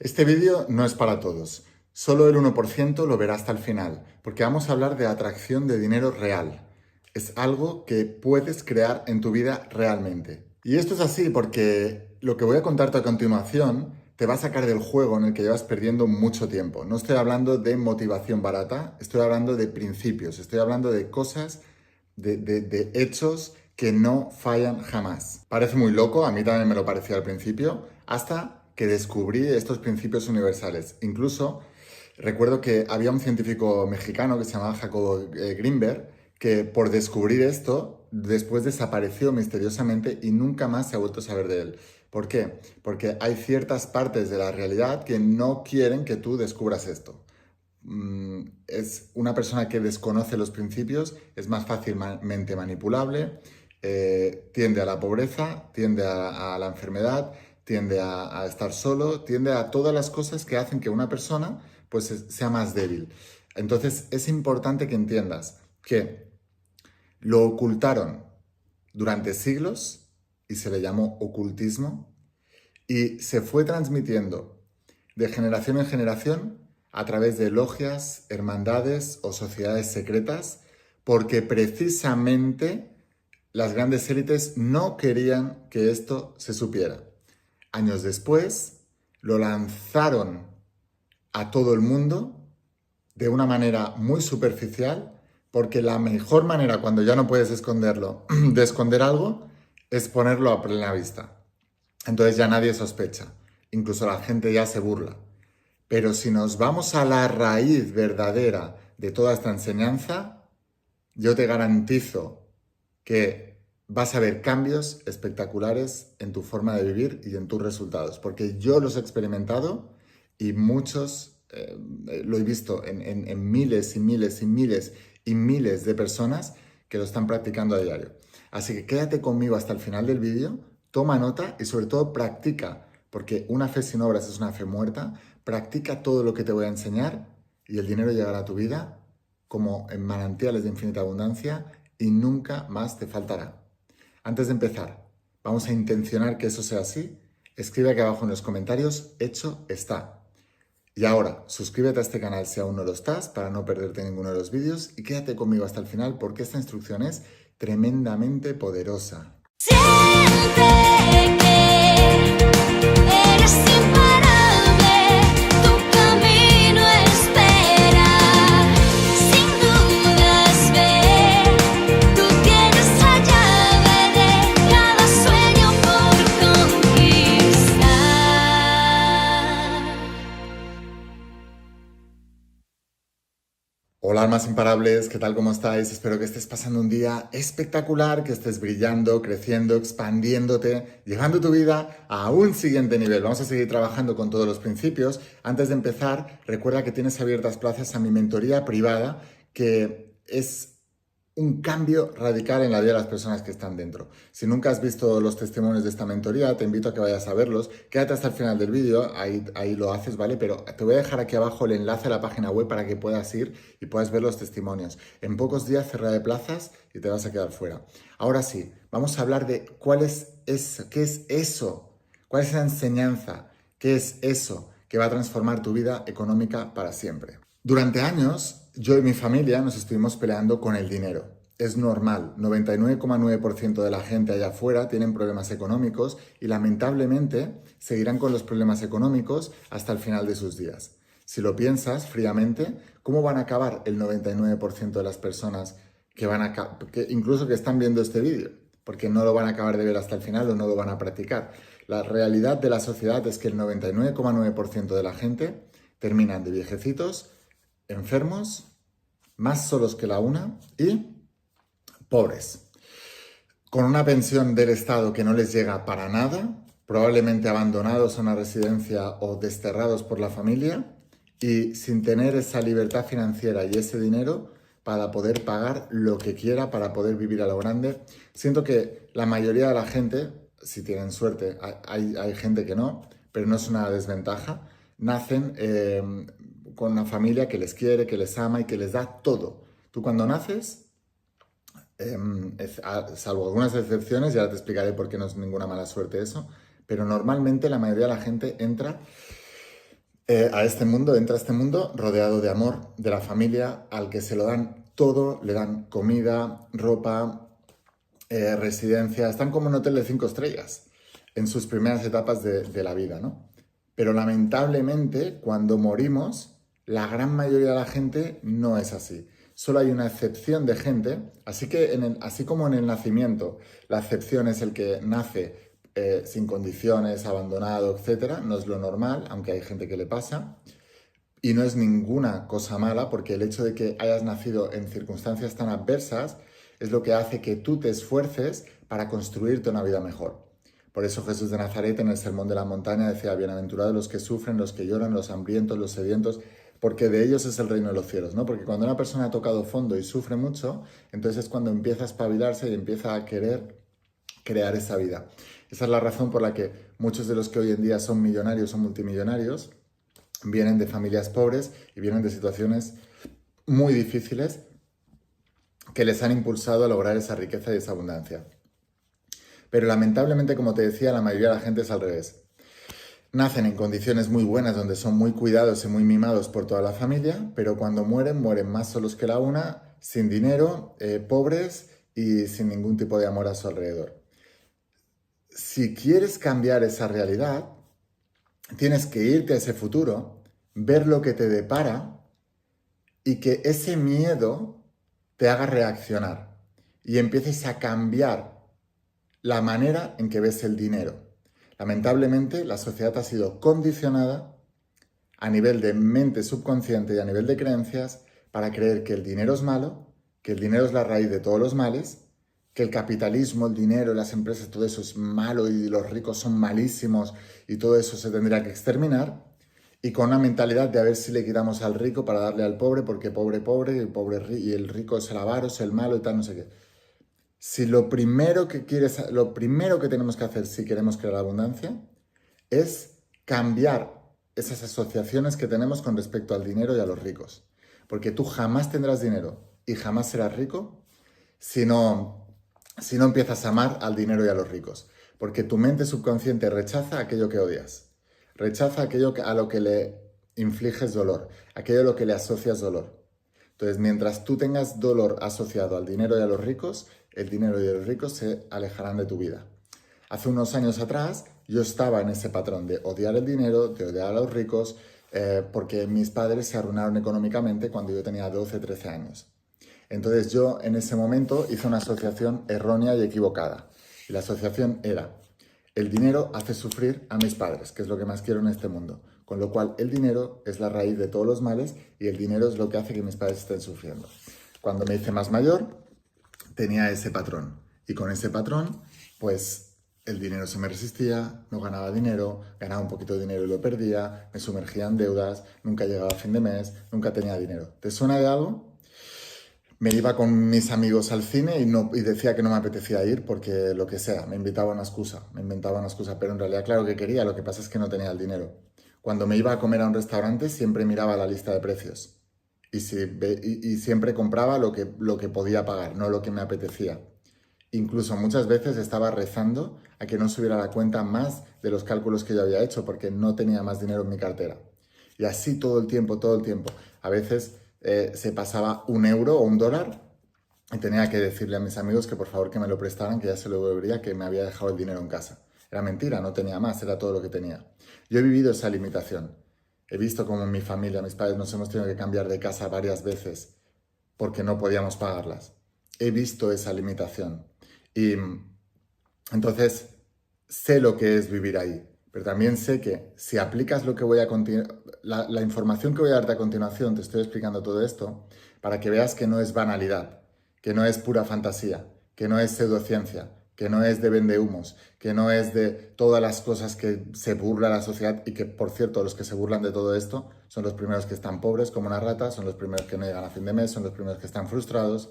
Este vídeo no es para todos. Solo el 1% lo verá hasta el final, porque vamos a hablar de atracción de dinero real. Es algo que puedes crear en tu vida realmente. Y esto es así porque lo que voy a contarte a continuación te va a sacar del juego en el que llevas perdiendo mucho tiempo. No estoy hablando de motivación barata, estoy hablando de principios, estoy hablando de cosas, de hechos que no fallan jamás. Parece muy loco, a mí también me lo parecía al principio, hasta que descubrí estos principios universales. Incluso recuerdo que había un científico mexicano que se llamaba Jacobo Greenberg, que por descubrir esto, después desapareció misteriosamente y nunca más se ha vuelto a saber de él. ¿Por qué? Porque hay ciertas partes de la realidad que no quieren que tú descubras esto. Es una persona que desconoce los principios, es más fácilmente manipulable, tiende a la pobreza, tiende a la enfermedad, tiende a estar solo, tiende a todas las cosas que hacen que una persona pues sea más débil. Entonces es importante que entiendas que lo ocultaron durante siglos y se le llamó ocultismo y se fue transmitiendo de generación en generación a través de logias, hermandades o sociedades secretas, porque precisamente las grandes élites no querían que esto se supiera. Años después, lo lanzaron a todo el mundo de una manera muy superficial, porque la mejor manera cuando ya no puedes esconderlo, de esconder algo, es ponerlo a plena vista. Entonces ya nadie sospecha, incluso la gente ya se burla. Pero si nos vamos a la raíz verdadera de toda esta enseñanza, yo te garantizo que vas a ver cambios espectaculares en tu forma de vivir y en tus resultados, porque yo los he experimentado y muchos lo he visto en miles y miles y miles y miles de personas que lo están practicando a diario. Así que quédate conmigo hasta el final del vídeo, toma nota y sobre todo practica, porque una fe sin obras es una fe muerta. Practica todo lo que te voy a enseñar y el dinero llegará a tu vida como en manantiales de infinita abundancia y nunca más te faltará. Antes de empezar, vamos a intencionar que eso sea así. Escribe aquí abajo en los comentarios, hecho está. Y ahora, suscríbete a este canal si aún no lo estás para no perderte ninguno de los vídeos y quédate conmigo hasta el final porque esta instrucción es tremendamente poderosa. Siente que eres imparable, tu camino espera, sin dudas ve, tú tienes la llave de cada sueño por conquistar. Hola almas imparables, ¿qué tal? ¿Cómo estáis? Espero que estés pasando un día espectacular, que estés brillando, creciendo, expandiéndote, llevando tu vida a un siguiente nivel. Vamos a seguir trabajando con todos los principios. Antes de empezar, recuerda que tienes abiertas plazas a mi mentoría privada, que es un cambio radical en la vida de las personas que están dentro. Si nunca has visto los testimonios de esta mentoría, te invito a que vayas a verlos. Quédate hasta el final del vídeo, ahí lo haces, ¿vale? Pero te voy a dejar aquí abajo el enlace a la página web para que puedas ir y puedas ver los testimonios. En pocos días cerraré de plazas y te vas a quedar fuera. Ahora sí, vamos a hablar de qué es eso, cuál es la enseñanza, qué es eso que va a transformar tu vida económica para siempre. Durante años, yo y mi familia nos estuvimos peleando con el dinero. Es normal, 99,9% de la gente allá afuera tienen problemas económicos y lamentablemente seguirán con los problemas económicos hasta el final de sus días. Si lo piensas fríamente, ¿cómo van a acabar el 99% de las personas que incluso que están viendo este vídeo? Porque no lo van a acabar de ver hasta el final o no lo van a practicar. La realidad de la sociedad es que el 99,9% de la gente terminan de viejecitos, enfermos, más solos que la una y pobres, con una pensión del Estado que no les llega para nada, probablemente abandonados a una residencia o desterrados por la familia y sin tener esa libertad financiera y ese dinero para poder pagar lo que quiera, para poder vivir a lo grande. Siento que la mayoría de la gente, si tienen suerte, hay gente que no, pero no es una desventaja, nacen con una familia que les quiere, que les ama y que les da todo. Tú cuando naces, salvo algunas excepciones, ya te explicaré por qué no es ninguna mala suerte eso, pero normalmente la mayoría de la gente entra A este mundo, entra a este mundo rodeado de amor, de la familia, al que se lo dan todo, le dan comida, ropa, residencia, están como en un hotel de 5 estrellas en sus primeras etapas de la vida, ¿no? Pero lamentablemente, cuando morimos, la gran mayoría de la gente no es así. Solo hay una excepción de gente, así que así como en el nacimiento, la excepción es el que nace sin condiciones, abandonado, etcétera, no es lo normal, aunque hay gente que le pasa. Y no es ninguna cosa mala, porque el hecho de que hayas nacido en circunstancias tan adversas es lo que hace que tú te esfuerces para construirte una vida mejor. Por eso Jesús de Nazaret en el Sermón de la Montaña decía: bienaventurados los que sufren, los que lloran, los hambrientos, los sedientos, porque de ellos es el reino de los cielos, ¿no? Porque cuando una persona ha tocado fondo y sufre mucho, entonces es cuando empieza a espabilarse y empieza a querer crear esa vida. Esa es la razón por la que muchos de los que hoy en día son millonarios o multimillonarios vienen de familias pobres y vienen de situaciones muy difíciles que les han impulsado a lograr esa riqueza y esa abundancia. Pero lamentablemente, como te decía, la mayoría de la gente es al revés. Nacen en condiciones muy buenas, donde son muy cuidados y muy mimados por toda la familia, pero cuando mueren, mueren más solos que la una, sin dinero, pobres y sin ningún tipo de amor a su alrededor. Si quieres cambiar esa realidad, tienes que irte a ese futuro, ver lo que te depara y que ese miedo te haga reaccionar y empieces a cambiar la manera en que ves el dinero. Lamentablemente, la sociedad ha sido condicionada a nivel de mente subconsciente y a nivel de creencias para creer que el dinero es malo, que el dinero es la raíz de todos los males, que el capitalismo, el dinero, las empresas, todo eso es malo y los ricos son malísimos y todo eso se tendría que exterminar, y con una mentalidad de a ver si le quitamos al rico para darle al pobre, porque pobre, pobre, y el rico es el avaro, es el malo y tal, no sé qué. Si lo primero que tenemos que hacer si queremos crear abundancia es cambiar esas asociaciones que tenemos con respecto al dinero y a los ricos. Porque tú jamás tendrás dinero y jamás serás rico si no empiezas a amar al dinero y a los ricos. Porque tu mente subconsciente rechaza aquello que odias. Rechaza aquello a lo que le infliges dolor, aquello a lo que le asocias dolor. Entonces, mientras tú tengas dolor asociado al dinero y a los ricos, el dinero y los ricos se alejarán de tu vida. Hace unos años atrás yo estaba en ese patrón de odiar el dinero, de odiar a los ricos, porque mis padres se arruinaron económicamente cuando yo tenía 12, 13 años. Entonces yo en ese momento hice una asociación errónea y equivocada. Y la asociación era: el dinero hace sufrir a mis padres, que es lo que más quiero en este mundo. Con lo cual el dinero es la raíz de todos los males y el dinero es lo que hace que mis padres estén sufriendo. Cuando me hice más mayor, tenía ese patrón. Y con ese patrón, pues el dinero se me resistía, no ganaba dinero, ganaba un poquito de dinero y lo perdía, me sumergía en deudas, nunca llegaba a fin de mes, nunca tenía dinero. ¿Te suena de algo? Me iba con mis amigos al cine y decía que no me apetecía ir porque lo que sea, me inventaba una excusa, pero en realidad claro que quería, lo que pasa es que no tenía el dinero. Cuando me iba a comer a un restaurante siempre miraba la lista de precios y siempre compraba lo que podía pagar, no lo que me apetecía. Incluso muchas veces estaba rezando a que no subiera la cuenta más de los cálculos que yo había hecho porque no tenía más dinero en mi cartera. Y así todo el tiempo, todo el tiempo. A veces se pasaba €1 o $1 y tenía que decirle a mis amigos que por favor que me lo prestaran, que ya se lo devolvería, que me había dejado el dinero en casa. Era mentira, no tenía más, era todo lo que tenía. Yo he vivido esa limitación. He visto cómo en mi familia, mis padres, nos hemos tenido que cambiar de casa varias veces porque no podíamos pagarlas. He visto esa limitación. Y entonces sé lo que es vivir ahí. Pero también sé que si aplicas lo que voy a la información que voy a darte a continuación, te estoy explicando todo esto, para que veas que no es banalidad, que no es pura fantasía, que no es pseudociencia, que no es de vendehumos, que no es de todas las cosas que se burla la sociedad y que, por cierto, los que se burlan de todo esto son los primeros que están pobres como una rata, son los primeros que no llegan a fin de mes, son los primeros que están frustrados.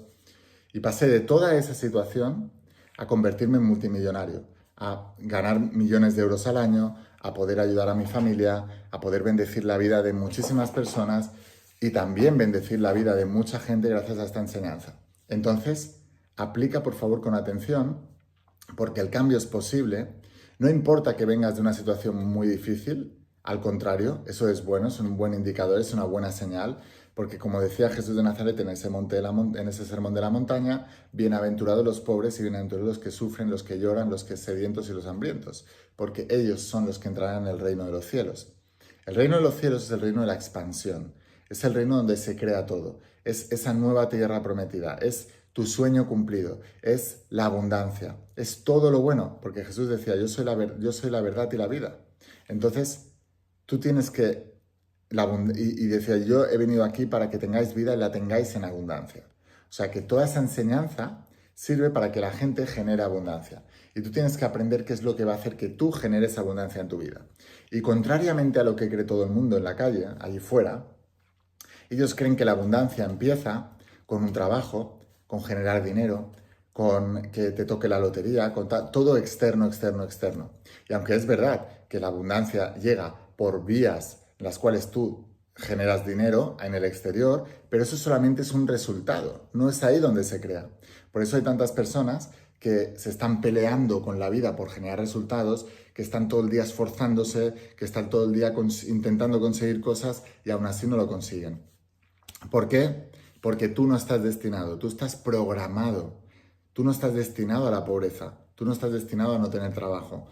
Y pasé de toda esa situación a convertirme en multimillonario, a ganar millones de euros al año, a poder ayudar a mi familia, a poder bendecir la vida de muchísimas personas y también bendecir la vida de mucha gente gracias a esta enseñanza. Entonces, aplica por favor con atención, porque el cambio es posible. No importa que vengas de una situación muy difícil, Al contrario, eso es bueno, es un buen indicador, es una buena señal, porque como decía Jesús de Nazaret en ese sermón de la montaña, bienaventurados los pobres y bienaventurados los que sufren, los que lloran, los que sedientos y los hambrientos, porque ellos son los que entrarán en el reino de los cielos. El reino de los cielos es el reino de la expansión, es el reino donde se crea todo, es esa nueva tierra prometida, es tu sueño cumplido, es la abundancia, es todo lo bueno, porque Jesús decía, yo soy la verdad y la vida. Entonces, tú tienes que, y decía, yo he venido aquí para que tengáis vida y la tengáis en abundancia. O sea, que toda esa enseñanza sirve para que la gente genere abundancia. Y tú tienes que aprender qué es lo que va a hacer que tú generes abundancia en tu vida. Y contrariamente a lo que cree todo el mundo en la calle, allí fuera, ellos creen que la abundancia empieza con un trabajo, con generar dinero, con que te toque la lotería, con todo externo, externo, externo. Y aunque es verdad que la abundancia llega por vías en las cuales tú generas dinero en el exterior, pero eso solamente es un resultado, no es ahí donde se crea. Por eso hay tantas personas que se están peleando con la vida por generar resultados, que están todo el día esforzándose, que están todo el día intentando conseguir cosas y aún así no lo consiguen. ¿Por qué? Porque tú no estás destinado, tú estás programado, tú no estás destinado a la pobreza, tú no estás destinado a no tener trabajo,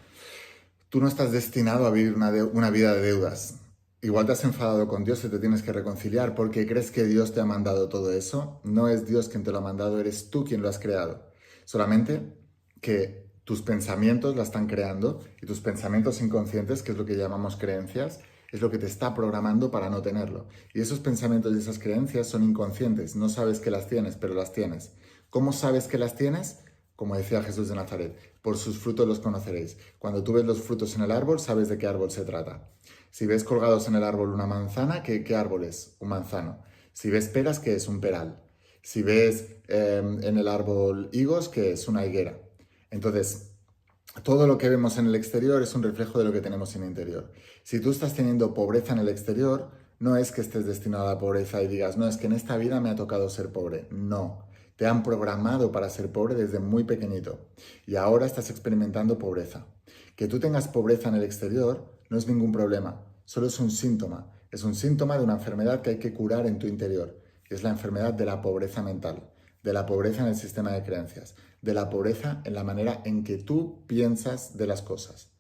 tú no estás destinado a vivir una vida de deudas. Igual te has enfadado con Dios y te tienes que reconciliar porque crees que Dios te ha mandado todo eso. No es Dios quien te lo ha mandado, eres tú quien lo has creado. Solamente que tus pensamientos la están creando y tus pensamientos inconscientes, que es lo que llamamos creencias, es lo que te está programando para no tenerlo. Y esos pensamientos y esas creencias son inconscientes. No sabes que las tienes, pero las tienes. ¿Cómo sabes que las tienes? Como decía Jesús de Nazaret, por sus frutos los conoceréis. Cuando tú ves los frutos en el árbol, sabes de qué árbol se trata. Si ves colgados en el árbol una manzana, ¿qué árbol es? Un manzano. Si ves peras, ¿qué es? Un peral. Si ves en el árbol higos, ¿qué es? Una higuera. Entonces, todo lo que vemos en el exterior es un reflejo de lo que tenemos en el interior. Si tú estás teniendo pobreza en el exterior, no es que estés destinado a la pobreza y digas, no, es que en esta vida me ha tocado ser pobre. No. Te han programado para ser pobre desde muy pequeñito y ahora estás experimentando pobreza. Que tú tengas pobreza en el exterior no es ningún problema, solo es un síntoma. Es un síntoma de una enfermedad que hay que curar en tu interior, que es la enfermedad de la pobreza mental, de la pobreza en el sistema de creencias, de la pobreza en la manera en que tú piensas de las cosas.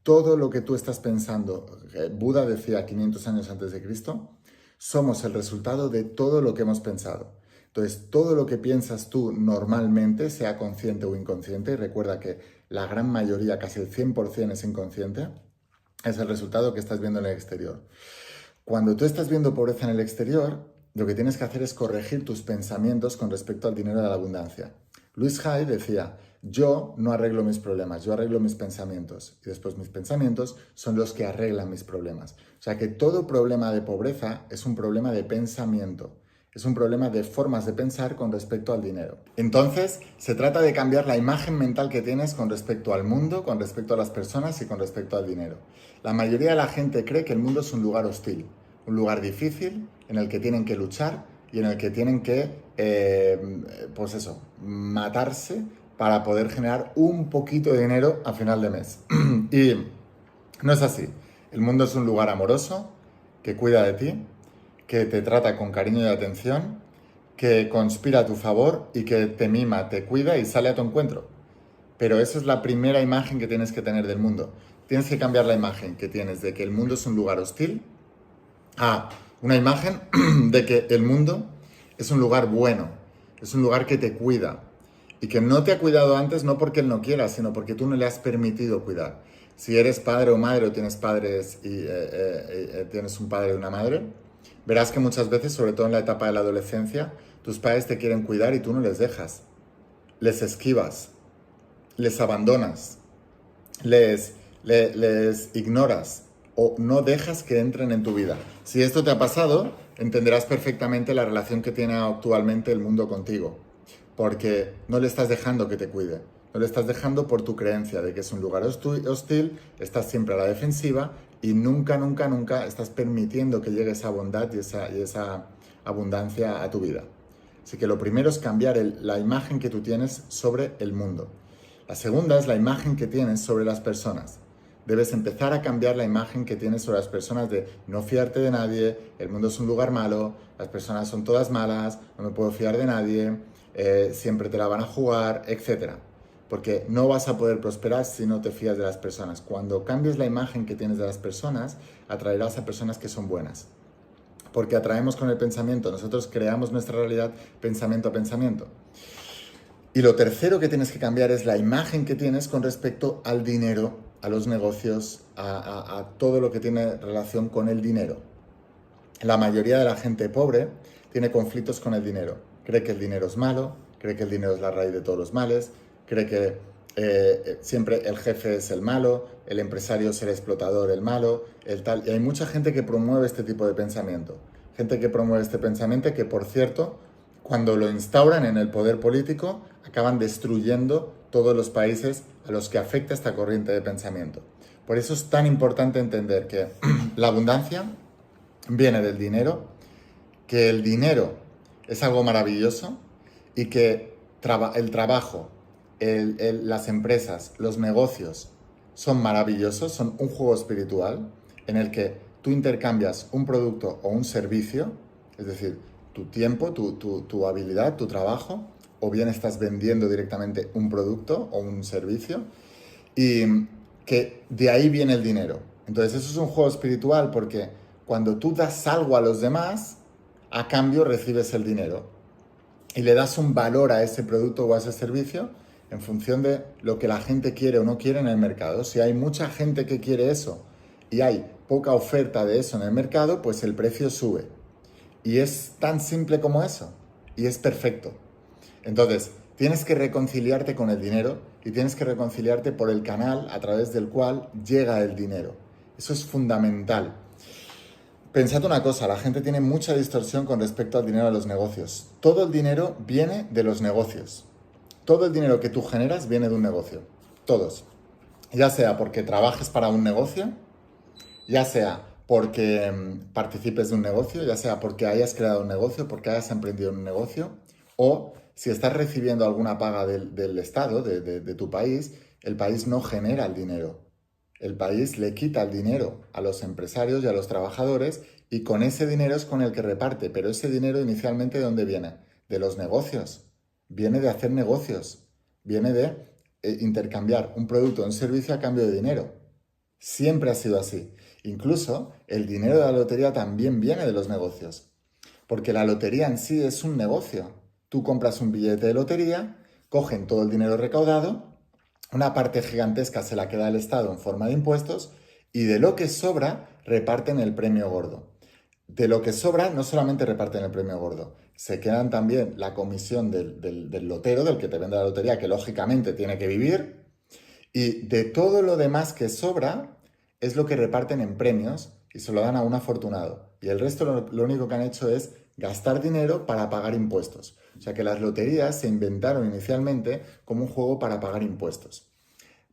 Todo lo que tú estás pensando, Buda decía 500 años antes de Cristo, somos el resultado de todo lo que hemos pensado. Entonces, todo lo que piensas tú normalmente, sea consciente o inconsciente, y recuerda que la gran mayoría, casi el 100% es inconsciente, es el resultado que estás viendo en el exterior. Cuando tú estás viendo pobreza en el exterior, lo que tienes que hacer es corregir tus pensamientos con respecto al dinero de la abundancia. Louis Hay decía, yo no arreglo mis problemas, yo arreglo mis pensamientos. Y después mis pensamientos son los que arreglan mis problemas. O sea que todo problema de pobreza es un problema de pensamiento. Es un problema de formas de pensar con respecto al dinero. Entonces, se trata de cambiar la imagen mental que tienes con respecto al mundo, con respecto a las personas y con respecto al dinero. La mayoría de la gente cree que el mundo es un lugar hostil, un lugar difícil en el que tienen que luchar y en el que tienen que, matarse para poder generar un poquito de dinero a final de mes. Y no es así. El mundo es un lugar amoroso que cuida de ti, que te trata con cariño y atención, que conspira a tu favor y que te mima, te cuida y sale a tu encuentro. Pero esa es la primera imagen que tienes que tener del mundo. Tienes que cambiar la imagen que tienes de que el mundo es un lugar hostil a una imagen de que el mundo es un lugar bueno, es un lugar que te cuida y que no te ha cuidado antes no porque él no quiera, sino porque tú no le has permitido cuidar. Si eres padre o madre o tienes padres y tienes un padre y una madre, verás que muchas veces, sobre todo en la etapa de la adolescencia, tus padres te quieren cuidar y tú no les dejas. Les esquivas, les abandonas, les ignoras o no dejas que entren en tu vida. Si esto te ha pasado, entenderás perfectamente la relación que tiene actualmente el mundo contigo, porque no le estás dejando que te cuide. No le estás dejando por tu creencia de que es un lugar hostil, estás siempre a la defensiva y nunca, nunca, nunca estás permitiendo que llegue esa bondad y esa abundancia a tu vida. Así que lo primero es cambiar la imagen que tú tienes sobre el mundo. La segunda es la imagen que tienes sobre las personas. Debes empezar a cambiar la imagen que tienes sobre las personas de no fiarte de nadie, el mundo es un lugar malo, las personas son todas malas, no me puedo fiar de nadie, siempre te la van a jugar, etc. Porque no vas a poder prosperar si no te fías de las personas. Cuando cambies la imagen que tienes de las personas, atraerás a personas que son buenas. Porque atraemos con el pensamiento, nosotros creamos nuestra realidad pensamiento a pensamiento. Y lo tercero que tienes que cambiar es la imagen que tienes con respecto al dinero, a los negocios, a todo lo que tiene relación con el dinero. La mayoría de la gente pobre tiene conflictos con el dinero. Cree que el dinero es malo, cree que el dinero es la raíz de todos los males, cree que siempre el jefe es el malo, el empresario es el explotador, el malo, el tal. Y hay mucha gente que promueve este tipo de pensamiento. Gente que promueve este pensamiento que, por cierto, cuando lo instauran en el poder político, acaban destruyendo todos los países a los que afecta esta corriente de pensamiento. Por eso es tan importante entender que la abundancia viene del dinero, que el dinero es algo maravilloso y que el trabajo, las empresas, los negocios son maravillosos, son un juego espiritual en el que tú intercambias un producto o un servicio, es decir, tu tiempo, tu habilidad, tu trabajo, o bien estás vendiendo directamente un producto o un servicio, y que de ahí viene el dinero. Entonces eso es un juego espiritual porque cuando tú das algo a los demás, a cambio recibes el dinero y le das un valor a ese producto o a ese servicio en función de lo que la gente quiere o no quiere en el mercado. Si hay mucha gente que quiere eso y hay poca oferta de eso en el mercado, pues el precio sube. Y es tan simple como eso. Y es perfecto. Entonces, tienes que reconciliarte con el dinero y tienes que reconciliarte por el canal a través del cual llega el dinero. Eso es fundamental. Pensad una cosa, la gente tiene mucha distorsión con respecto al dinero de los negocios. Todo el dinero viene de los negocios. Todo el dinero que tú generas viene de un negocio. Todos. Ya sea porque trabajes para un negocio, ya sea porque participes de un negocio, ya sea porque hayas creado un negocio, porque hayas emprendido un negocio, o si estás recibiendo alguna paga del Estado, de tu país, el país no genera el dinero. El país le quita el dinero a los empresarios y a los trabajadores y con ese dinero es con el que reparte. Pero ese dinero inicialmente ¿de dónde viene? De los negocios. Viene de hacer negocios. Viene de intercambiar un producto o un servicio a cambio de dinero. Siempre ha sido así. Incluso el dinero de la lotería también viene de los negocios. Porque la lotería en sí es un negocio. Tú compras un billete de lotería, cogen todo el dinero recaudado, una parte gigantesca se la queda el Estado en forma de impuestos y de lo que sobra reparten el premio gordo. De lo que sobra no solamente reparten el premio gordo, se quedan también la comisión del lotero, del que te vende la lotería, que lógicamente tiene que vivir, y de todo lo demás que sobra es lo que reparten en premios y se lo dan a un afortunado. Y el resto lo único que han hecho es gastar dinero para pagar impuestos. O sea que las loterías se inventaron inicialmente como un juego para pagar impuestos.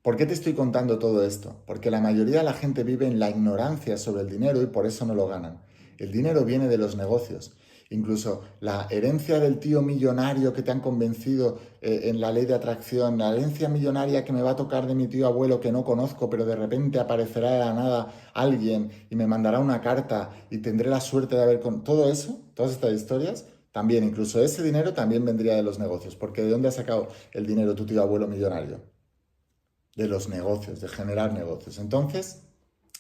¿Por qué te estoy contando todo esto? Porque la mayoría de la gente vive en la ignorancia sobre el dinero y por eso no lo ganan. El dinero viene de los negocios. Incluso la herencia del tío millonario que te han convencido en la ley de atracción, la herencia millonaria que me va a tocar de mi tío abuelo que no conozco, pero de repente aparecerá de la nada alguien y me mandará una carta y tendré la suerte de haber... Todo eso, todas estas historias, también, incluso ese dinero también vendría de los negocios. Porque ¿de dónde ha sacado el dinero tu tío abuelo millonario? De los negocios, de generar negocios. Entonces,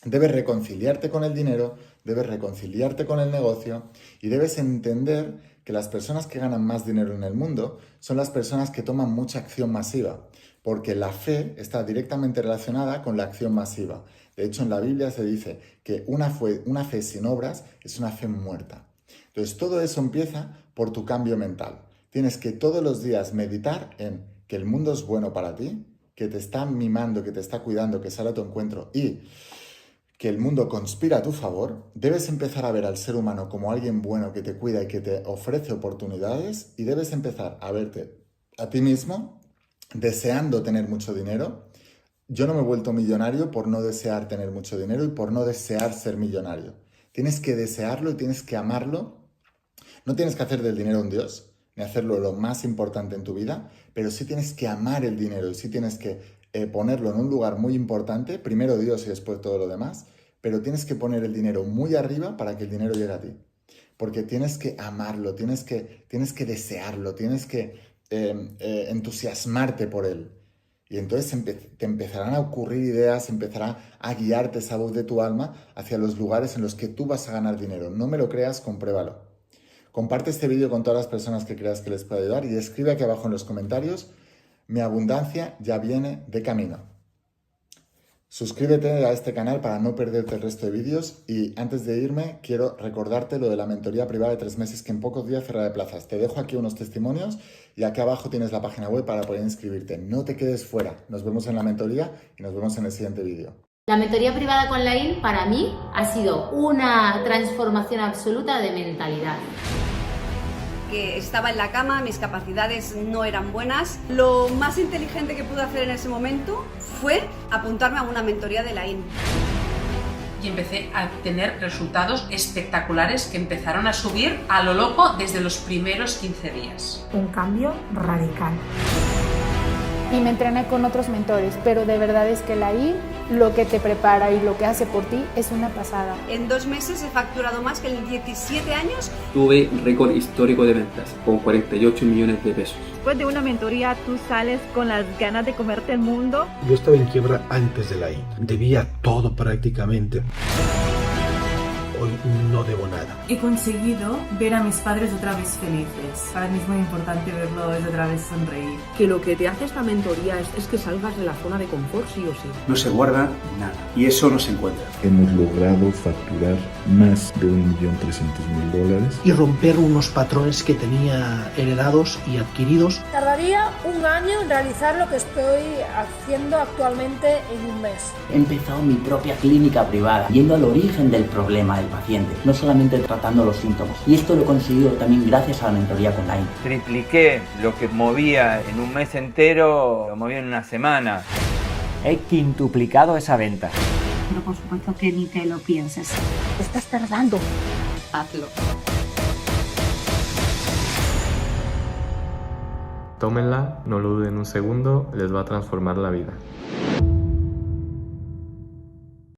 debes reconciliarte con el dinero, debes reconciliarte con el negocio y debes entender que las personas que ganan más dinero en el mundo son las personas que toman mucha acción masiva, porque la fe está directamente relacionada con la acción masiva. De hecho, en la Biblia se dice que una fe sin obras es una fe muerta. Entonces, todo eso empieza por tu cambio mental. Tienes que todos los días meditar en que el mundo es bueno para ti, que te está mimando, que te está cuidando, que sale a tu encuentro y que el mundo conspira a tu favor. Debes empezar a ver al ser humano como alguien bueno que te cuida y que te ofrece oportunidades y debes empezar a verte a ti mismo deseando tener mucho dinero. Yo no me he vuelto millonario por no desear tener mucho dinero y por no desear ser millonario. Tienes que desearlo y tienes que amarlo. No tienes que hacer del dinero un dios, ni hacerlo lo más importante en tu vida, pero sí tienes que amar el dinero y sí tienes que ponerlo en un lugar muy importante, primero Dios y después todo lo demás, pero tienes que poner el dinero muy arriba para que el dinero llegue a ti. Porque tienes que amarlo, tienes que desearlo, tienes que entusiasmarte por él. Y entonces te empezarán a ocurrir ideas, empezará a guiarte esa voz de tu alma hacia los lugares en los que tú vas a ganar dinero. No me lo creas, compruébalo. Comparte este vídeo con todas las personas que creas que les puede ayudar y escribe aquí abajo en los comentarios: mi abundancia ya viene de camino. Suscríbete a este canal para no perderte el resto de vídeos y antes de irme quiero recordarte lo de la mentoría privada de 3 meses que en pocos días cerrará de plazas. Te dejo aquí unos testimonios y aquí abajo tienes la página web para poder inscribirte. No te quedes fuera. Nos vemos en la mentoría y nos vemos en el siguiente vídeo. La mentoría privada con Laín para mí ha sido una transformación absoluta de mentalidad. Que estaba en la cama, mis capacidades no eran buenas. Lo más inteligente que pude hacer en ese momento fue apuntarme a una mentoría de Laín. Y empecé a tener resultados espectaculares que empezaron a subir a lo loco desde los primeros 15 días. Un cambio radical. Y me entrené con otros mentores, pero de verdad es que Laín lo que te prepara y lo que hace por ti es una pasada. En 2 meses he facturado más que en 17 años. Tuve récord histórico de ventas, con 48 millones de pesos. Después de una mentoría tú sales con las ganas de comerte el mundo. Yo estaba en quiebra antes de Laín, debía todo prácticamente. Hoy no debo nada. He conseguido ver a mis padres otra vez felices. Para mí es muy importante verlos otra vez sonreír. Que lo que te hace esta mentoría es que salgas de la zona de confort sí o sí. No se guarda nada y eso no se encuentra. Hemos logrado facturar más de $1.300.000 y romper unos patrones que tenía heredados y adquiridos. Tardaría 1 año en realizar lo que estoy haciendo actualmente en 1 mes. He empezado mi propia clínica privada, yendo al origen del problema del paciente, no solamente tratando los síntomas. Y esto lo he conseguido también gracias a la mentoría con Laín. Tripliqué lo que movía en 1 mes entero, lo movía en 1 semana. He quintuplicado esa venta. Pero por supuesto que ni te lo pienses. Te estás tardando. Hazlo. Tómenla, no lo duden un segundo, les va a transformar la vida.